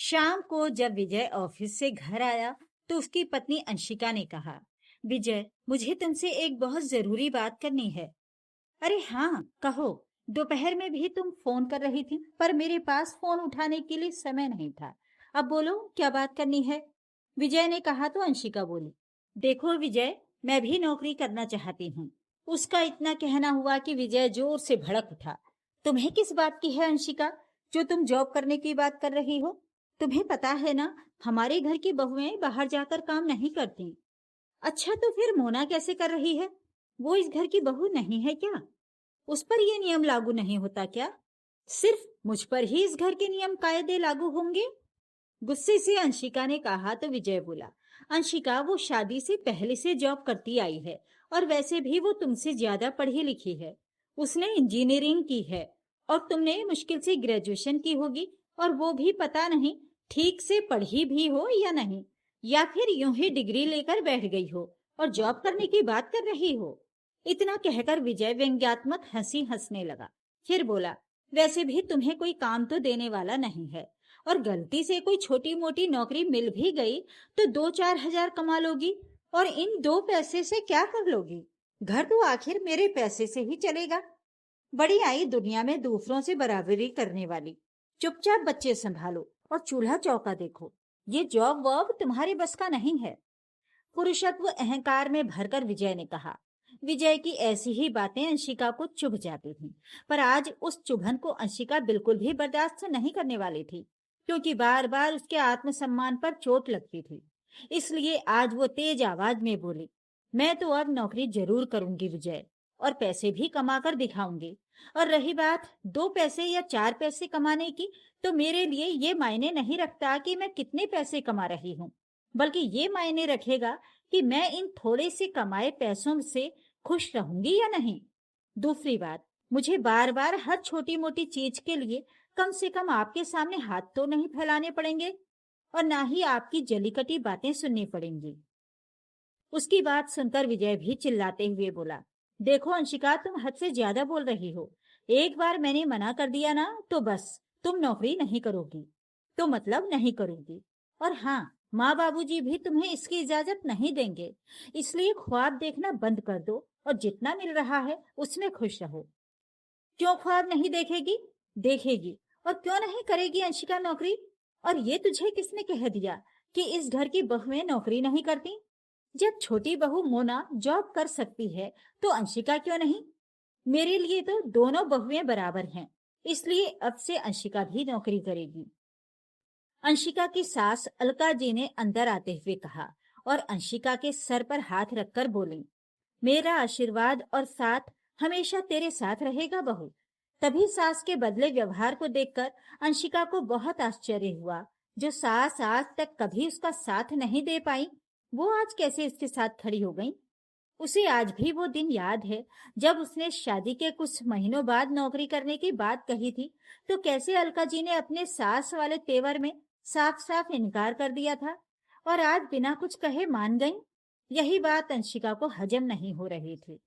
शाम को जब विजय ऑफिस से घर आया तो उसकी पत्नी अंशिका ने कहा, विजय, मुझे तुमसे एक बहुत जरूरी बात करनी है। अरे हाँ, कहो। दोपहर में भी तुम फोन कर रही थी, पर मेरे पास फोन उठाने के लिए समय नहीं था। अब बोलो, क्या बात करनी है? विजय ने कहा तो अंशिका बोली, देखो विजय, मैं भी नौकरी करना चाहती हूँ। उसका इतना कहना हुआ कि विजय जोर से भड़क उठा। तुम्हें किस बात की है अंशिका, जो तुम जॉब करने की बात कर रही हो? तुम्हें पता है ना, हमारे घर की बहुएं बाहर जाकर काम नहीं करती। अच्छा, तो फिर मोना कैसे कर रही है? वो इस घर की बहू नहीं है क्या? उस पर ये नियम लागू नहीं होता क्या? सिर्फ मुझ पर ही इस घर के नियम कायदे लागू होंगे? गुस्से से अंशिका ने कहा तो विजय बोला, अंशिका, वो शादी से पहले से जॉब करती आई है, और वैसे भी वो तुमसे ज्यादा पढ़ी लिखी है। उसने इंजीनियरिंग की है, और तुमने मुश्किल से ग्रेजुएशन की होगी, और वो भी पता नहीं ठीक से पढ़ी भी हो या नहीं, या फिर यूं ही डिग्री लेकर बैठ गई हो और जॉब करने की बात कर रही हो। इतना कहकर विजय व्यंग्यात्मक हंसी हंसने लगा। फिर बोला, वैसे भी तुम्हें कोई काम तो देने वाला नहीं है, और गलती से कोई छोटी मोटी नौकरी मिल भी गई तो 2-4 हजार कमा लोगी, और इन 2 पैसे से क्या कर लोगी? घर तो आखिर मेरे पैसे से ही चलेगा। बड़ी आई दुनिया में दूसरों से बराबरी करने वाली। चुपचाप बच्चे संभालो और चूल्हा चौका देखो। ये जॉब वॉब तुम्हारे बस का नहीं है। पुरुषत्व अहंकार में भरकर विजय ने कहा। विजय की ऐसी ही बातें अंशिका को चुभ जाती थीं, पर आज उस चुभन को अंशिका बिल्कुल भी बर्दाश्त नहीं करने वाली थी, क्योंकि बार बार उसके आत्मसम्मान पर चोट लगती थी। इसलिए आज वो तेज आवाज में बोली, मैं तो अब नौकरी जरूर करूंगी विजय, और पैसे भी कमा कर दिखाऊंगी। और रही बात 2 पैसे या 4 पैसे कमाने की, तो मेरे लिए ये मायने नहीं रखता कि मैं कितने पैसे कमा रही हूँ, बल्कि ये मायने रखेगा कि मैं इन थोड़े से कमाए पैसों से खुश रहूंगी या नहीं। दूसरी बात, मुझे बार बार हर छोटी मोटी चीज के लिए कम से कम आपके सामने हाथ तो नहीं फैलाने पड़ेंगे, और ना ही आपकी जली कटी बातें सुननी पड़ेंगी। उसकी बात सुनकर विजय भी चिल्लाते हुए बोला, देखो अंशिका, तुम हद से ज्यादा बोल रही हो। एक बार मैंने मना कर दिया ना, तो बस तुम नौकरी नहीं करोगी, तो मतलब नहीं करोगी। और हाँ, माँ बाबूजी भी तुम्हें इसकी इजाजत नहीं देंगे। इसलिए ख्वाब देखना बंद कर दो, और जितना मिल रहा है उसमें खुश रहो। क्यों ख्वाब नहीं देखेगी? देखेगी। और क्यों नहीं करेगी अंशिका नौकरी? और ये तुझे किसने कह दिया कि इस घर की बहुएं नौकरी नहीं करती? जब छोटी बहू मोना जॉब कर सकती है, तो अंशिका क्यों नहीं? मेरे लिए तो दोनों बहुएं बराबर हैं, इसलिए अब से अंशिका भी नौकरी करेगी। अंशिका की सास अलका जी ने अंदर आते हुए कहा, और अंशिका के सर पर हाथ रखकर बोली, मेरा आशीर्वाद और साथ हमेशा तेरे साथ रहेगा बहू। तभी सास के बदले व्यवहार को देखकर अंशिका को बहुत आश्चर्य हुआ। जो सास आज तक कभी उसका साथ नहीं दे पाई, वो आज कैसे उसके साथ खड़ी हो गई? उसे आज भी वो दिन याद है, जब उसने शादी के कुछ महीनों बाद नौकरी करने की बात कही थी, तो कैसे अलका जी ने अपने सास वाले तेवर में साफ साफ इनकार कर दिया था, और आज बिना कुछ कहे मान गई। यही बात अंशिका को हजम नहीं हो रही थी।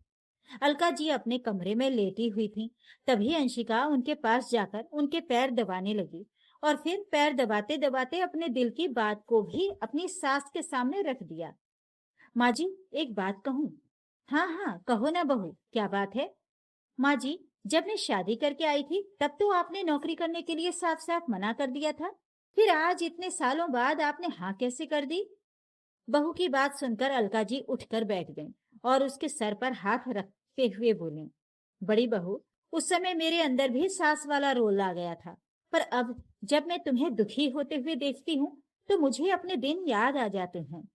अलका जी अपने कमरे में लेटी हुई थी। तभी अंशिका उनके पास जाकर उनके पैर दबाने लगी, और फिर पैर दबाते दबाते अपने दिल की बात को भी अपनी सास के सामने रख दिया। माँ जी, एक बात कहूँ? हाँ हाँ, कहो ना बहू, क्या बात है? माँ जी, जब मैं शादी करके आई थी तब तो आपने नौकरी करने के लिए साफ साफ मना कर दिया था, फिर आज इतने सालों बाद आपने हाँ कैसे कर दी? बहू की बात सुनकर अलका जी उठकर बैठ गईं, और उसके सर पर हाथ रखते हुए बोली, बड़ी बहू, उस समय मेरे अंदर भी सास वाला रोल आ गया था, पर अब जब मैं तुम्हें दुखी होते हुए देखती हूँ, तो मुझे अपने दिन याद आ जाते हैं।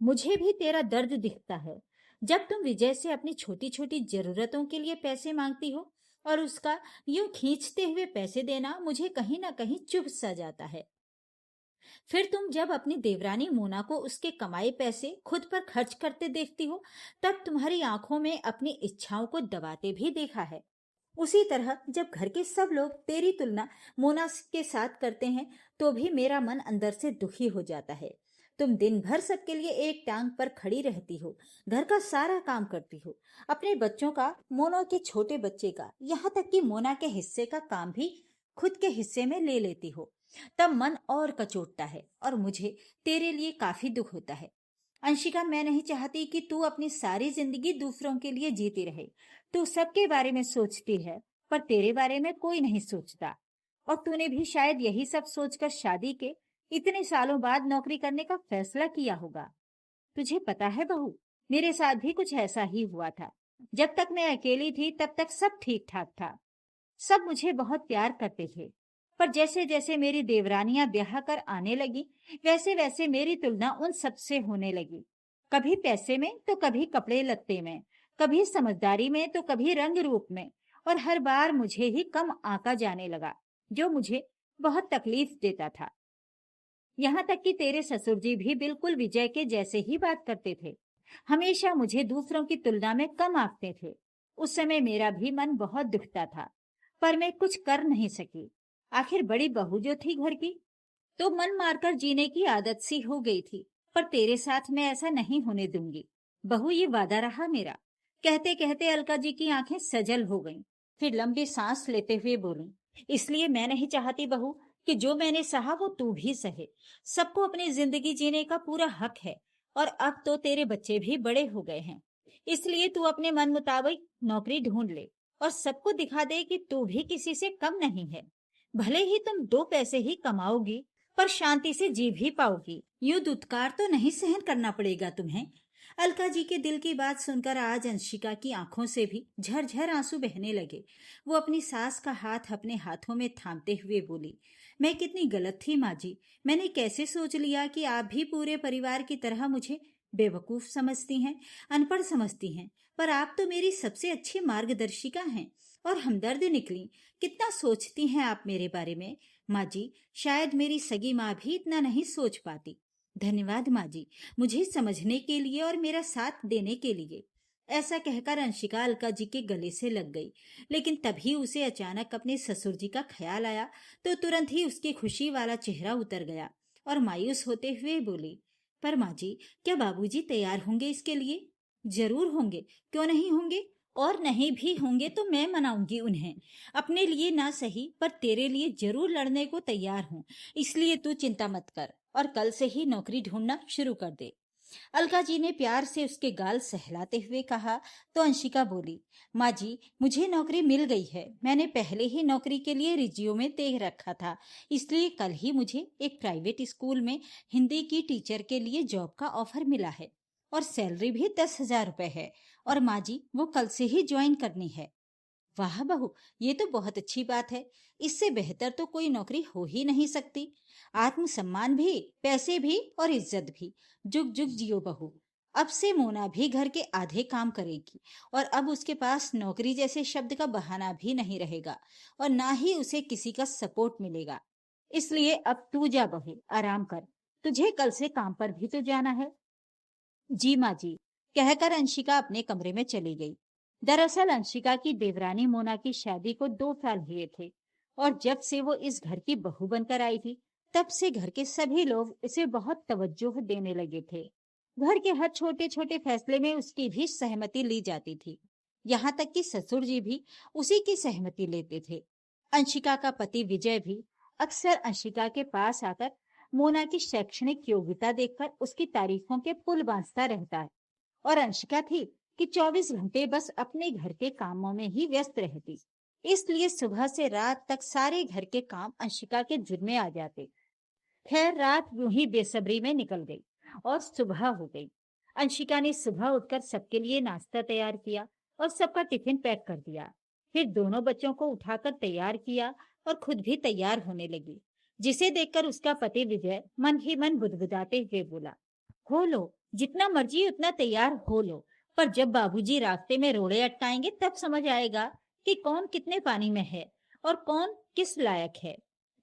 मुझे भी तेरा दर्द दिखता है। जब तुम विजय से अपनी छोटी छोटी जरूरतों के लिए पैसे मांगती हो, और उसका यूं खींचते हुए पैसे देना मुझे कहीं ना कहीं चुभ सा जाता है। फिर तुम जब अपनी देवरानी मोना को उसके कमाए पैसे खुद पर खर्च करते देखती हो, तब तुम्हारी आंखों में अपनी इच्छाओं को दबाते भी देखा है। उसी तरह जब घर के सब लोग तेरी तुलना मोना के साथ करते हैं, तो भी मेरा मन अंदर से दुखी हो जाता है। तुम दिन भर सबके लिए एक टांग पर खड़ी रहती हो, घर का सारा काम करती हो, अपने बच्चों का, मोना के छोटे बच्चे का, यहाँ तक कि मोना के हिस्से का काम भी खुद के हिस्से में ले लेती हो, तब मन और कचोटता है और मुझे तेरे लिए काफी दुख होता है। अंशिका, मैं नहीं चाहती कि तू अपनी सारी जिंदगी दूसरों के लिए जीती रहे। तू सबके बारे में सोचती है, पर तेरे बारे में कोई नहीं सोचता। और तूने भी शायद यही सब सोचकर शादी के इतने सालों बाद नौकरी करने का फैसला किया होगा। तुझे पता है बहू, मेरे साथ भी कुछ ऐसा ही हुआ था। जब तक मैं अकेली थी तब तक सब ठीक ठाक था। सब मुझे बहुत प्यार करते थे। पर जैसे जैसे मेरी देवरानियां ब्याह कर आने लगी, वैसे वैसे मेरी तुलना उन सबसे होने लगी। कभी पैसे में तो कभी कपड़े लत्ते में, कभी समझदारी में तो कभी रंग रूप में। और हर बार मुझे ही कम आंका जाने लगा, जो मुझे बहुत तकलीफ देता था। यहाँ तक कि तेरे ससुर जी भी बिल्कुल विजय के जैसे ही बात करते थे। हमेशा मुझे दूसरों की तुलना में कम आंकते थे। उस समय मेरा भी मन बहुत दुखता था, पर मैं कुछ कर नहीं सकी। आखिर बड़ी बहू जो थी घर की, तो मन मारकर जीने की आदत सी हो गई थी। पर तेरे साथ मैं ऐसा नहीं होने दूंगी बहू, ये वादा रहा मेरा। कहते कहते अलका जी की आंखें सजल हो गईं। फिर लंबी सांस लेते हुए बोली, इसलिए मैं नहीं चाहती बहू कि जो मैंने सहा वो तू भी सहे। सबको अपनी जिंदगी जीने का पूरा हक है। और अब तो तेरे बच्चे भी बड़े हो गए हैं, इसलिए तू अपने मन मुताबिक नौकरी ढूंढ ले और सबको दिखा दे कि तू भी किसी से कम नहीं है। भले ही तुम दो पैसे ही कमाओगी, पर शांति से जी भी पाओगी। यूं दुत्कार तो नहीं सहन करना पड़ेगा तुम्हें। अलका जी के दिल की बात सुनकर आज अंशिका की आंखों से भी झरझर आंसू बहने लगे। वो अपनी सास का हाथ अपने हाथों में थामते हुए बोली, मैं कितनी गलत थी माँ जी। मैंने कैसे सोच लिया कि आप भी पूरे परिवार की तरह मुझे बेवकूफ समझती हैं, अनपढ़ समझती हैं। पर आप तो मेरी सबसे अच्छी मार्गदर्शिका हैं और हमदर्द निकली। कितना सोचती हैं आप मेरे बारे में माँ जी। शायद मेरी सगी माँ भी इतना नहीं सोच पाती। धन्यवाद माँ जी, मुझे समझने के लिए और मेरा साथ देने के लिए। ऐसा कहकर अंशिका अलका जी के गले से लग गई। लेकिन तभी उसे अचानक अपने ससुर जी का ख्याल आया, तो तुरंत ही उसकी खुशी वाला चेहरा उतर गया और मायूस होते हुए बोली, पर माँ जी, क्या बाबूजी तैयार होंगे इसके लिए? जरूर होंगे, क्यों नहीं होंगे। और नहीं भी होंगे तो मैं मनाऊंगी उन्हें। अपने लिए ना सही, पर तेरे लिए जरूर लड़ने को तैयार हूँ। इसलिए तू चिंता मत कर और कल से ही नौकरी ढूंढना शुरू कर दे। अलका जी ने प्यार से उसके गाल सहलाते हुए कहा। तो अंशिका बोली, माँ जी, मुझे नौकरी मिल गई है। मैंने पहले ही नौकरी के लिए रिज्यूमे दे रखा था, इसलिए कल ही मुझे एक प्राइवेट स्कूल में हिंदी की टीचर के लिए जॉब का ऑफर मिला है और सैलरी भी 10,000 रुपए है। और माँ जी, वो कल से ही ज्वाइन करनी है। वाह बहू, ये तो बहुत अच्छी बात है। इससे बेहतर तो कोई नौकरी हो ही नहीं सकती। आत्मसम्मान भी, पैसे भी और इज्जत भी। जुग जुग जियो बहू। अब से मोना भी घर के आधे काम करेगी और अब उसके पास नौकरी जैसे शब्द का बहाना भी नहीं रहेगा और ना ही उसे किसी का सपोर्ट मिलेगा। इसलिए अब तू जा बहू, आराम कर। तुझे कल से काम पर भी तो जाना है। जी माँ जी, कहकर अंशिका अपने कमरे में चली गई। दरअसल अंशिका की देवरानी मोना की शादी को 2 साल हुए थे और जब से वो इस घर की बहू बनकर आई थी, तब से घर के सभी लोग उसे बहुत तवज्जो देने लगे थे। घर के हर छोटे छोटे फैसले में उसकी भी सहमति ली जाती थी। यहाँ तक कि ससुर जी भी उसी की सहमति लेते थे। अंशिका का पति विजय भी अक्सर अंशिका के पास आकर मोना की शैक्षणिक योग्यता देखकर उसकी तारीफों के पुल बांधता रहता है। और अंशिका थी कि 24 घंटे बस अपने घर के कामों में ही व्यस्त रहती। इसलिए सुबह से रात तक सारे घर के काम अंशिका के जिम्मे आ जाते। खैर, रात यूं ही बेसब्री में निकल गई और सुबह हो गई। अंशिका ने सुबह उठकर सबके लिए नाश्ता तैयार किया और सबका टिफिन पैक कर दिया। फिर दोनों बच्चों को उठाकर तैयार किया और खुद भी तैयार होने लगी, जिसे देखकर उसका पति विजय मन ही मन बुदबुदाते हुए बोला, हो लो, जितना मर्जी उतना तैयार हो लो, पर जब बाबूजी रास्ते में रोड़े अटकाएंगे तब समझ आएगा कि कौन कितने पानी में है और कौन किस लायक है।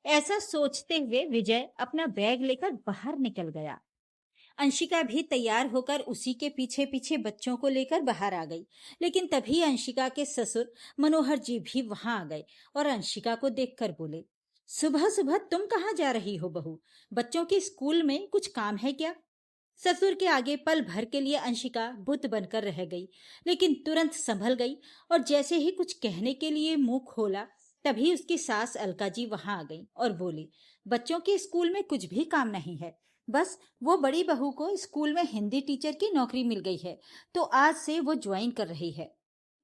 ऐसा सोचते हुए विजय अपना बैग लेकर बाहर निकल गया। अंशिका भी तैयार होकर उसी के पीछे पीछे बच्चों को लेकर बाहर आ गई। लेकिन तभी अंशिका के ससुर मनोहर जी भी वहां आ गए और अंशिका को देखकर बोले, सुबह सुबह तुम कहाँ जा रही हो बहू? बच्चों के स्कूल में कुछ काम है क्या? ससुर के आगे पल भर के लिए अंशिका बुत बनकर रह गई, लेकिन तुरंत संभल गई और जैसे ही कुछ कहने के लिए मुंह खोला, तभी उसकी सास अलका जी वहां आ गई और बोली, बच्चों के स्कूल में कुछ भी काम नहीं है। बस वो बड़ी बहू को स्कूल में हिंदी टीचर की नौकरी मिल गई है, तो आज से वो ज्वाइन कर रही है।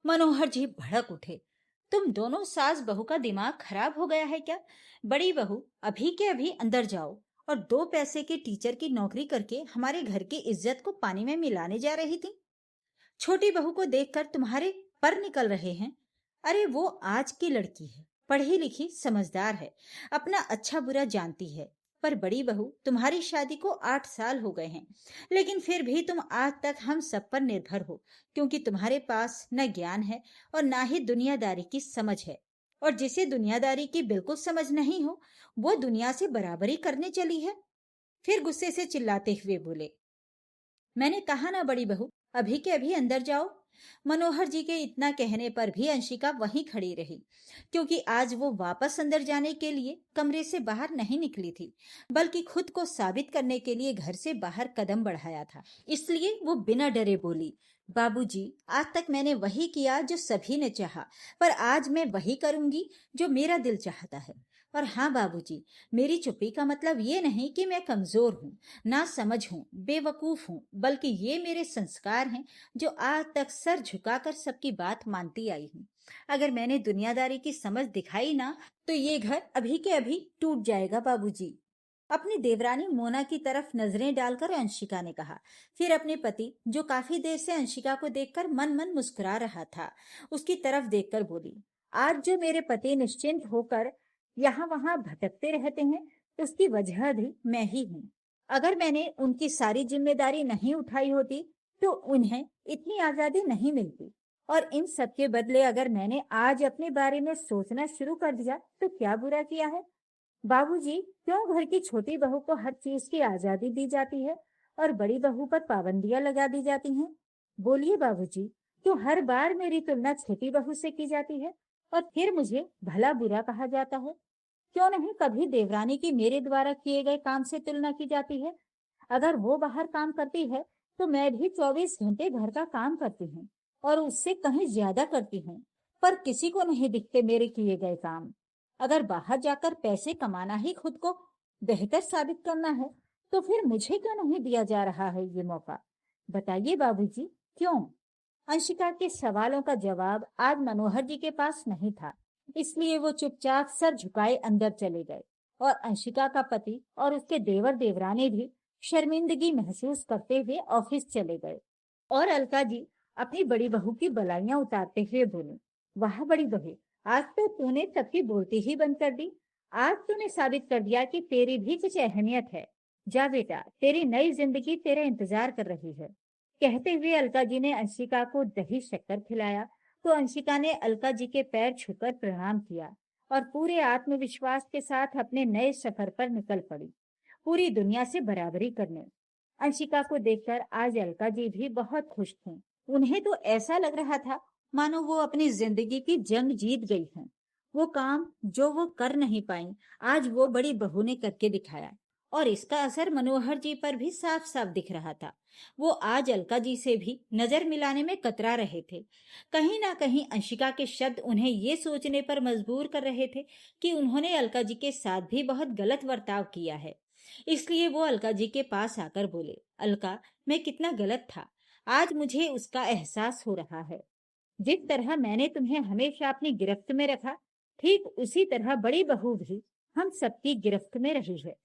मनोहर जी भड़क उठे। तुम दोनों सास बहू का दिमाग खराब हो गया है क्या? बड़ी बहू, अभी के अभी अंदर जाओ और 2 पैसे के टीचर की नौकरी करके हमारे घर की इज्जत को पानी में मिलाने जा रही थी। छोटी बहू को देखकर तुम्हारे पर निकल रहे हैं। अरे वो आज की लड़की है, पढ़ी लिखी समझदार है, अपना अच्छा बुरा जानती है। पर बड़ी बहू, तुम्हारी शादी को 8 साल हो गए हैं, लेकिन फिर भी तुम आज तक हम सब पर निर्भर हो, क्योंकि तुम्हारे पास न ज्ञान है और ना ही दुनियादारी की समझ है। और जिसे दुनियादारी की बिल्कुल समझ नहीं हो, वो दुनिया से बराबरी करने चली है। फिर गुस्से से चिल्लाते हुए बोले, मैंने कहा ना बड़ी बहू, अभी के अभी अंदर जाओ। मनोहर जी के इतना कहने पर भी अंशिका वहीं खड़ी रही, क्योंकि आज वो वापस अंदर जाने के लिए कमरे से बाहर नहीं निकली थी, बल्कि खुद को साबित करने के लिए घर से बाहर कदम बढ़ाया था। इसलिए वो बिना डरे बोली, बाबूजी, आज तक मैंने वही किया जो सभी ने चाहा, पर आज मैं वही करूंगी जो मेरा दिल चाहता है। और हाँ बाबूजी, मेरी चुप्पी का मतलब ये नहीं कि मैं कमजोर हूँ, ना समझ हूँ, बेवकूफ हूँ, बल्कि ये मेरे संस्कार हैं जो आज तक सर झुकाकर सबकी बात मानती आई हूँ। अगर मैंने दुनियादारी की समझ दिखाई ना, तो ये घर अभी के अभी टूट जाएगा बाबूजी। अपनी देवरानी मोना की तरफ नजरें डालकर अंशिका ने कहा। फिर अपने पति, जो काफी देर से अंशिका को देखकर मन मन मुस्कुरा रहा था, उसकी तरफ देखकर बोली, आज जो मेरे पति निश्चिंत होकर यहाँ वहां भटकते रहते हैं, उसकी वजह भी मैं ही हूँ। अगर मैंने उनकी सारी जिम्मेदारी नहीं उठाई होती, तो उन्हें इतनी आजादी नहीं मिलती। और इन सब के बदले अगर मैंने आज अपने बारे में सोचना शुरू कर दिया, तो क्या बुरा किया है? बाबूजी, क्यों घर की छोटी बहू को हर चीज की आजादी दी जाती है और बड़ी बहू पर पाबंदियां लगा दी जाती हैं? बोलिए बाबूजी, क्यों हर बार मेरी तुलना छोटी बहू से की जाती है और फिर मुझे भला बुरा कहा जाता है? क्यों नहीं कभी देवरानी की मेरे द्वारा किए गए काम से तुलना की जाती है? अगर वो बाहर काम करती है, तो मैं भी 24 घंटे घर का काम करती हूँ और उससे कहीं ज्यादा करती हूँ, पर किसी को नहीं दिखते मेरे किए गए काम। अगर बाहर जाकर पैसे कमाना ही खुद को बेहतर साबित करना है, तो फिर मुझे क्यों नहीं दिया जा रहा है ये मौका? बताइए बाबूजी, क्यों? अंशिका के सवालों का जवाब आज मनोहर जी के पास नहीं था, इसलिए वो चुपचाप सर झुकाए अंदर चले गए। और अंशिका का पति और उसके देवर देवरानी भी शर्मिंदगी महसूस करते हुए ऑफिस चले गए। और अलका जी अपनी बड़ी बहू की बलाइयां उतारते हुए बोली, वाह बड़ी बहू, आज तो तूने सबकी बोलती ही बंद कर दी। आज तूने साबित कर दिया कि तेरी भी कुछ अहमियत है। जा बेटा, तेरी नई जिंदगी तेरा इंतजार कर रही है। कहते हुए अलका जी ने अंशिका को दही शक्कर खिलाया, तो अंशिका ने अलका जी के पैर छूकर प्रणाम किया और पूरे आत्मविश्वास के साथ अपने नए सफर पर निकल पड़ी, पूरी दुनिया से बराबरी करने। अंशिका को देखकर आज अलका जी भी बहुत खुश थीं। उन्हें तो ऐसा लग रहा था मानो वो अपनी जिंदगी की जंग जीत गई हैं। वो काम जो वो कर नहीं पाई, आज वो बड़ी बहू ने करके दिखाया, और इसका असर मनोहर जी पर भी साफ साफ दिख रहा था। वो आज अलका जी से भी नजर मिलाने में कतरा रहे थे। कहीं ना कहीं अंशिका के शब्द उन्हें ये सोचने पर मजबूर कर रहे थे कि उन्होंने अलका जी के साथ भी बहुत गलत बर्ताव किया है। इसलिए वो अलका जी के पास आकर बोले, अलका, मैं कितना गलत था, आज मुझे उसका एहसास हो रहा है। जिस तरह मैंने तुम्हें हमेशा अपनी गिरफ्त में रखा, ठीक उसी तरह बड़ी बहू भी हम सबकी गिरफ्त में रही है।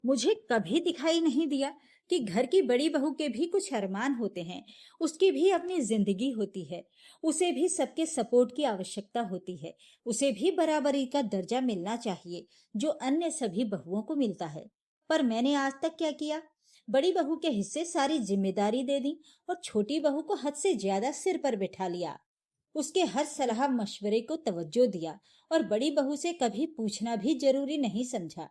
मुझे कभी दिखाई नहीं दिया कि घर की बड़ी बहू के भी कुछ अरमान होते हैं, उसकी भी अपनी जिंदगी होती है, उसे भी सबके सपोर्ट की आवश्यकता होती है, उसे भी बराबरी का दर्जा मिलना चाहिए जो अन्य सभी बहुओं को मिलता है। पर मैंने आज तक क्या किया? बड़ी बहू के हिस्से सारी जिम्मेदारी दे दी और छोटी बहू को हद से ज्यादा सिर पर बिठा लिया। उसके हर सलाह मशवरे को तवज्जो दिया और बड़ी बहू से कभी पूछना भी जरूरी नहीं समझा।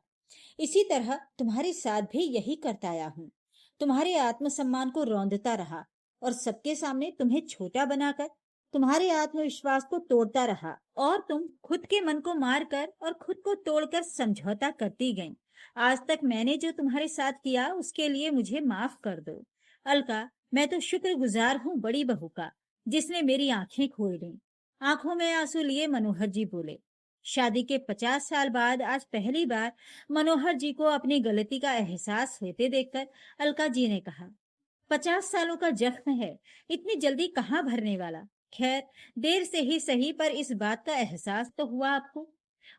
इसी तरह तुम्हारे साथ भी यही करता आया हूँ। तुम्हारे आत्मसम्मान को रौंदता रहा और सबके सामने तुम्हें छोटा बनाकर तुम्हारे आत्मविश्वास को तोड़ता रहा, और तुम खुद के मन को मारकर और खुद को तोड़कर समझौता करती गई। आज तक मैंने जो तुम्हारे साथ किया, उसके लिए मुझे माफ कर दो। अलका, मैं तो शुक्रगुजार हूँ बड़ी बहू का, जिसने मेरी आंखें खोल दी। आंखों में आंसू लिए मनोहर जी बोले, शादी के 50 साल बाद आज पहली बार मनोहर जी को अपनी गलती का एहसास होते देखकर अलका जी ने कहा, 50 सालों का जख्म है, इतनी जल्दी कहाँ भरने वाला। खैर, देर से ही सही पर इस बात का एहसास तो हुआ आपको।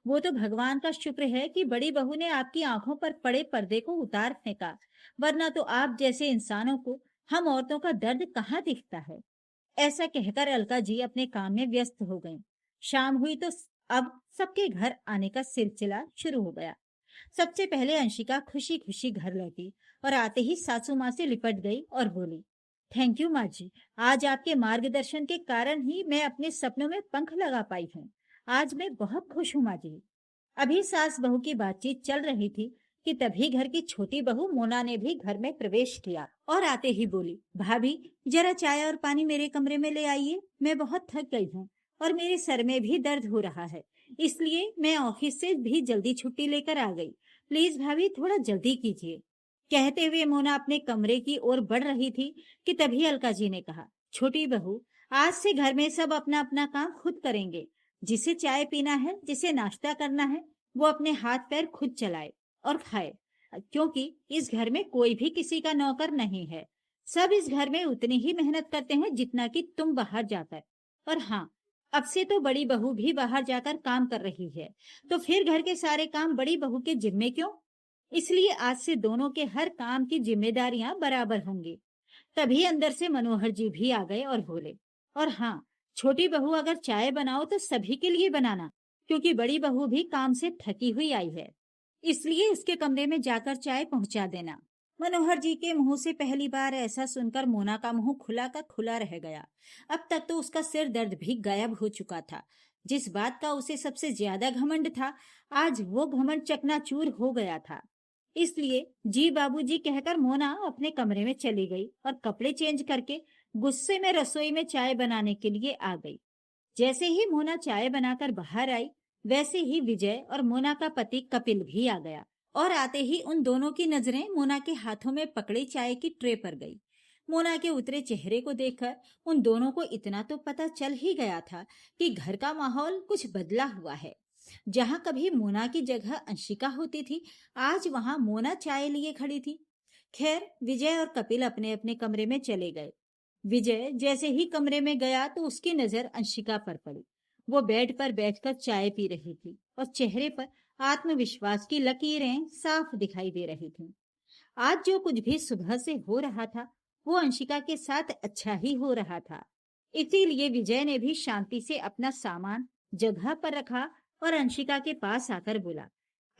वो तो भगवान का शुक्र है कि बड़ी बहू ने आपकी आंखों पर पड़े पर्दे को उतार फेंका, वरना तो आप जैसे इंसानों को हम औरतों का दर्द कहाँ दिखता है। ऐसा कहकर अलका जी अपने काम में व्यस्त हो गईं। शाम हुई तो अब सबके घर आने का सिलसिला शुरू हो गया। सबसे पहले अंशिका खुशी खुशी घर लौटी और आते ही सासू माँ से लिपट गई और बोली, थैंक यू माँ जी, आज आपके मार्गदर्शन के कारण ही मैं अपने सपनों में पंख लगा पाई हूँ। आज मैं बहुत खुश हूँ माँ जी। अभी सास बहू की बातचीत चल रही थी कि तभी घर की छोटी बहू मोना ने भी घर में प्रवेश किया और आते ही बोली, भाभी जरा चाय और पानी मेरे कमरे में ले आइए, मैं बहुत थक गई हूँ और मेरे सर में भी दर्द हो रहा है, इसलिए मैं ऑफिस से भी जल्दी छुट्टी लेकर आ गई। प्लीज भाभी थोड़ा जल्दी कीजिए। कहते हुए मोना अपने कमरे की ओर बढ़ रही थी कि तभी अलका जी ने कहा, छोटी बहू आज से घर में सब अपना अपना काम खुद करेंगे। जिसे चाय पीना है, जिसे नाश्ता करना है, वो अपने हाथ पैर खुद चलाए और खाए, क्योंकि इस घर में कोई भी किसी का नौकर नहीं है। सब इस घर में उतनी ही मेहनत करते हैं जितना कि तुम बाहर जाकर। और हाँ, अब से तो बड़ी बहू भी बाहर जाकर काम कर रही है, तो फिर घर के सारे काम बड़ी बहू के जिम्मे क्यों। इसलिए आज से दोनों के हर काम की जिम्मेदारियां बराबर होंगी। तभी अंदर से मनोहर जी भी आ गए और बोले, और हाँ, छोटी बहू अगर चाय बनाओ तो सभी के लिए बनाना, क्योंकि बड़ी बहू भी काम से थकी हुई आई है, इसलिए उसके कमरे में जाकर चाय पहुंचा देना। मनोहर जी के मुंह से पहली बार ऐसा सुनकर मोना का मुंह खुला का खुला रह गया। अब तक तो उसका सिर दर्द भी गायब हो चुका था। जिस बात का उसे सबसे ज्यादा घमंड था, आज वो घमंड चकनाचूर हो गया था। इसलिए जी बाबूजी कहकर मोना अपने कमरे में चली गई और कपड़े चेंज करके गुस्से में रसोई में चाय बनाने के लिए आ गई। जैसे ही मोना चाय बनाकर बाहर आई, वैसे ही विजय और मोना का पति कपिल भी आ गया और आते ही उन दोनों की नजरें मोना के हाथों में पकड़े चाय की ट्रे पर गई। मोना के उतरे चेहरे को देखकर उन दोनों को इतना तो पता चल ही गया था कि घर का माहौल कुछ बदला हुआ है। जहां कभी मोना की जगह अंशिका होती थी, आज वहां मोना चाय लिए खड़ी थी। खैर, विजय और कपिल अपने अपने कमरे में चले गए। विजय जैसे ही कमरे में गया तो उसकी नजर अंशिका पर पड़ी। वो बेड पर बैठकर चाय पी रही थी और चेहरे पर आत्मविश्वास की लकीरें साफ दिखाई दे रही थीं। आज जो कुछ भी सुबह से हो रहा था, वो अंशिका के साथ अच्छा ही हो रहा था। इसीलिए विजय ने भी शांति से अपना सामान जगह पर रखा और अंशिका के पास आकर बोला,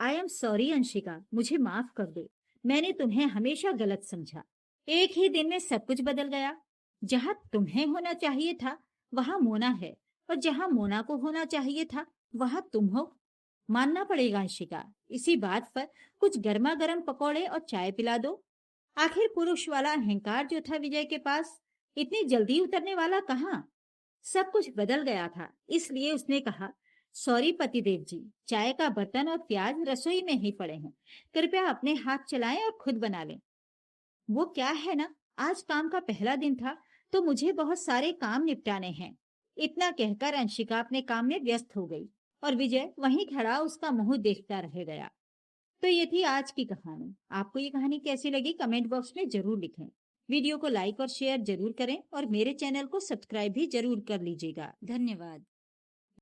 आई एम सॉरी अंशिका, मुझे माफ कर दो। मैंने तुम्हें हमेशा गलत समझा। एक ही दिन में सब कुछ बदल गया। जहाँ तुम्हें होना चाहिए था, वहां मोना है, और जहाँ मोना को होना चाहिए था, वहां तुम हो। मानना पड़ेगा अंशिका, इसी बात पर कुछ गर्मा गर्म पकौड़े और चाय पिला दो। आखिर पुरुष वाला अहंकार जो था विजय के पास, इतनी जल्दी उतरने वाला कहाँ। सब कुछ बदल गया था। इसलिए उसने कहा, सॉरी पतिदेव जी, चाय का बर्तन और प्याज रसोई में ही पड़े हैं, कृपया अपने हाथ चलाएं और खुद बना लें। वो क्या है ना, आज काम का पहला दिन था, तो मुझे बहुत सारे काम निपटाने हैं। इतना कहकर अंशिका अपने काम में व्यस्त हो गई और विजय वहीं खड़ा उसका मुंह देखता रह गया। तो ये थी आज की कहानी। आपको ये कहानी कैसी लगी कमेंट बॉक्स में जरूर लिखें। वीडियो को लाइक और शेयर जरूर करें और मेरे चैनल को सब्सक्राइब भी जरूर कर लीजिएगा। धन्यवाद।